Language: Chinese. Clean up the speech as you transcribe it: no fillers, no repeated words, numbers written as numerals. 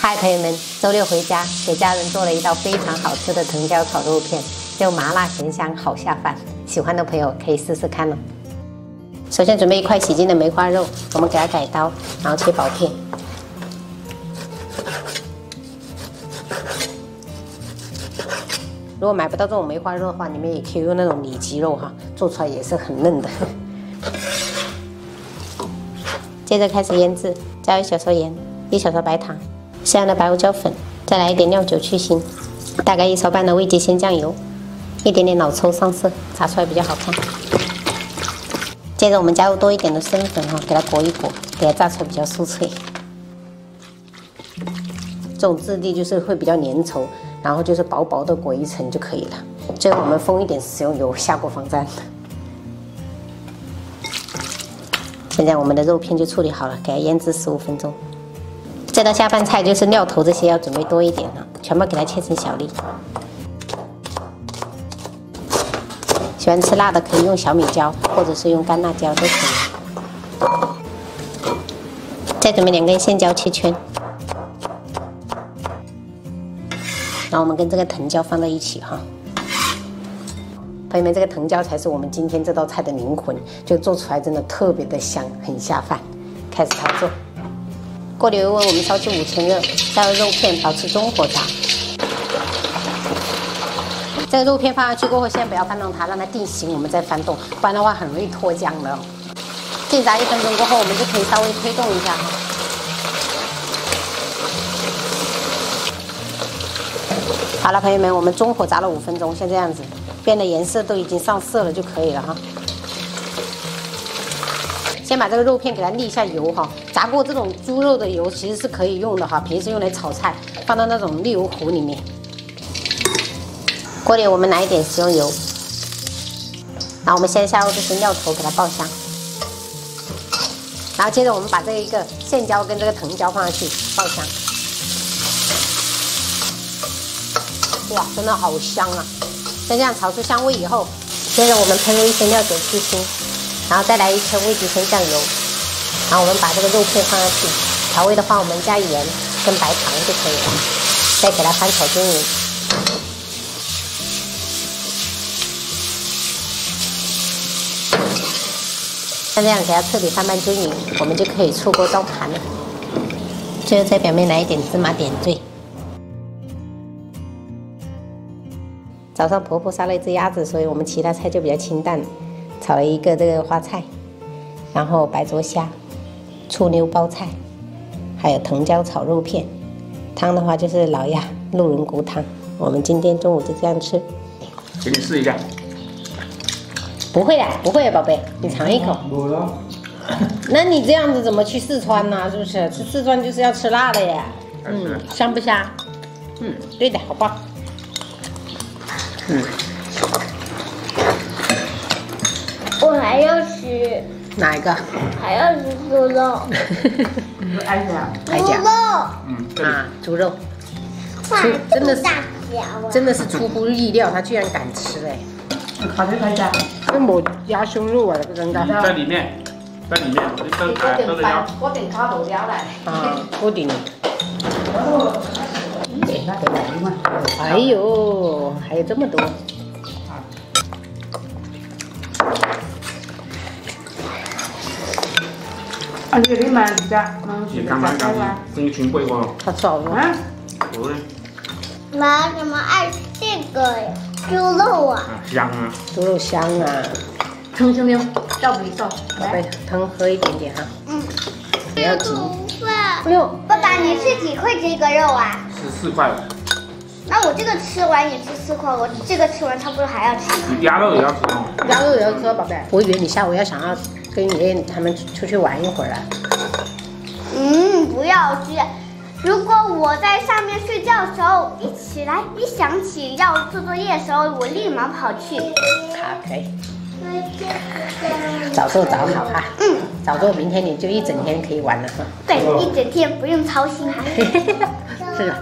嗨，朋友们，周六回家给家人做了一道非常好吃的藤椒炒肉片，就麻辣咸香，好下饭。喜欢的朋友可以试试看哦。首先准备一块洗净的梅花肉，我们给它改刀，然后切薄片。如果买不到这种梅花肉的话，你们也可以用那种里脊肉哈，做出来也是很嫩的。接着开始腌制，加1小勺盐，1小勺白糖。 适量的白胡椒粉，再来一点料酒去腥，大概1勺半的味极鲜酱油，一点点老抽上色，炸出来比较好看。接着我们加入多一点的生粉哈，给它裹一裹，给它炸出来比较酥脆。这种质地就是会比较粘稠，然后就是薄薄的裹一层就可以了。最后我们封一点食用油，下锅防粘。现在我们的肉片就处理好了，给它腌制15分钟。 这道下饭菜就是料头这些要准备多一点了，全部给它切成小粒。喜欢吃辣的可以用小米椒，或者是用干辣椒都可以。再准备2根线椒切圈，然后我们跟这个藤椒放在一起哈。朋友们，这个藤椒才是我们今天这道菜的灵魂，就做出来真的特别的香，很下饭。开始操作。 锅里油温我们烧至5000热，加入肉片，保持中火炸。这个肉片放下去过后，先不要翻动它，让它定型，我们再翻动，不然的话很容易脱浆的哦。静炸1分钟过后，我们就可以稍微推动一下。好了，朋友们，我们中火炸了5分钟，像这样子，变的颜色都已经上色了就可以了哈。 先把这个肉片给它沥一下油哈，炸过这种猪肉的油其实是可以用的哈，平时用来炒菜，放到那种沥油壶里面。锅里我们来一点食用油，然后我们先下入这些料头给它爆香，然后接着我们把这一个线椒跟这个藤椒放下去爆香。哇，真的好香啊！像这样炒出香味以后，接着我们喷入一些料酒去腥。 然后再来1圈味极鲜酱油，然后我们把这个肉片放下去，调味的话我们加盐跟白糖就可以了，再给它翻炒均匀。像这样给它彻底翻拌均匀，我们就可以出锅装盘了。最后在表面来一点芝麻点缀。早上婆婆杀了1只鸭子，所以我们其他菜就比较清淡。 炒了一个这个花菜，然后白灼虾、醋溜包菜，还有藤椒炒肉片。汤的话就是老鸭鹿茸骨汤。我们今天中午就这样吃。给你试一下。不会的，不会的，宝贝，你尝一口。那你这样子怎么去四川呢？是不是？去四川就是要吃辣的呀。嗯，香不香？嗯，对的，好棒。嗯。 我还要吃哪一个？还要吃猪肉。挨着。猪肉。啊，猪肉。真的是真的是出乎意料，他居然敢吃哎！烤的开家。那没鸭胸肉啊，这个应该。在里面，在里面，我就兜着腰。我点烤豆椒来。啊，我点。哎呦，还有这么多。 啊，这里嘛，你刚刚生群贵哦。他少了。啊？有嘞。妈怎么爱吃这个呀？猪肉啊。香啊。猪肉香啊。汤兄弟，倒不一倒。宝贝，汤喝一点点哈。嗯。不要急。哎呦，爸爸，你是几块这个肉啊14块。那我这个吃完也是4块，我这个吃完差不多还要吃。鸭肉也要吃哦。鸭肉也要吃，宝贝。我以为你下午想要。 跟爷爷他们出去玩一会儿啊？不要去。如果我在上面睡觉的时候，一起来一想起要做作业的时候，我立马跑去。好，可以。早做早好哈。早做，明天你就一整天可以玩了哈。对，一整天不用操心。是的。